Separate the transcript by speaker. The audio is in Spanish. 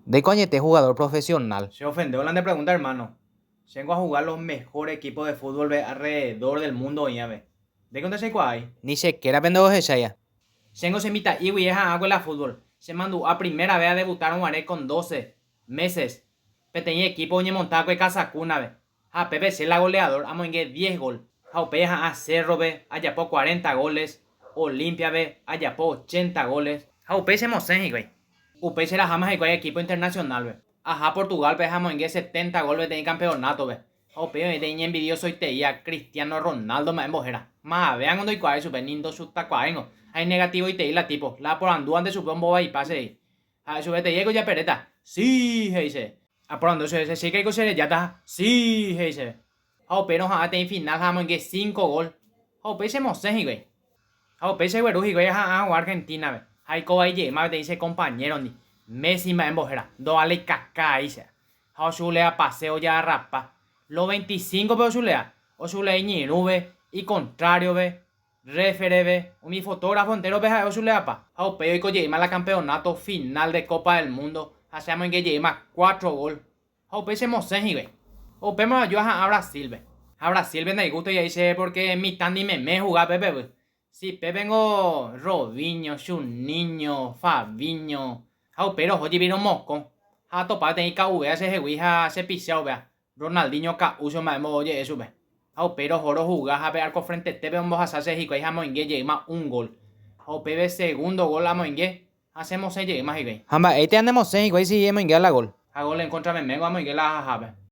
Speaker 1: De coñete jugador profesional.
Speaker 2: Se ofendió la de pregunta, hermano. Vengo a jugar los mejores equipos de fútbol alrededor del mundo, ya ve. ¿De dónde se hay?
Speaker 1: Ni siquiera pendejo es ya.
Speaker 2: Vengo se mita y vieja agua la fútbol. Se mandó a primera vez a debutar un Guaré con 12 meses. Tenía equipo ni montaco de Casacuna, ve. A PPC la goleador, amo en 10 gol. A Opeja a Cerro, ve. Allá por 40 goles. Olimpia, ve. Allá por 80 goles. A UPC Mosen, güey. UPC la jamás y equipo internacional, ve. Ajá, Portugal, ve, jamás en 70 goles de campeonato, ve. O peor, de envidioso y teía Cristiano Ronaldo, me embojera. Ma, vean cuando hay cuál, super nindo su tacuaengo. Hay negativo y te la tipo. La por andúan de su bomba y pase ahí. A su te llego ya pereta. Sí, dice. A por andúan se sí que hay que ya está. Sí, dice. A pero ja te final jamás en 5 gol. A pese moses, güey. A pese güey, güey, a Argentina, ve. Hay coba y más te dice compañero ni. Messi me embojera. Doale caca, dice. A su lea paseo ya rapa. Los 25 pero su lea. O su lea y nube. Y contrario, ve. Refere, ve. Mi fotógrafo entero, ve. O su lea pa. A peo y coye la campeonato final de Copa del Mundo. Hacemos en que lleva 4 gol. A pese moses, güey. O pemos yo a Brasil, ve. A Brasil vende el gusto y ahí se porque mi tan ni me jugar Pepe, ve. Sí, Pepe vengo Robinho, Juninho, Fabinho. Pero hoy vino mosco. A topar tenéis que ver ese juija se piseo, vea. Ronaldinho ka uso más oye eso, ve. Pero joro jugar a ver frente te un boja se y que hemos en lleva un gol. Pepe segundo gol amo en hacemos se más y
Speaker 1: Hamba, este andemos en güey si hemos en la gol.
Speaker 2: a gol en contra me vengo amo en la jabe.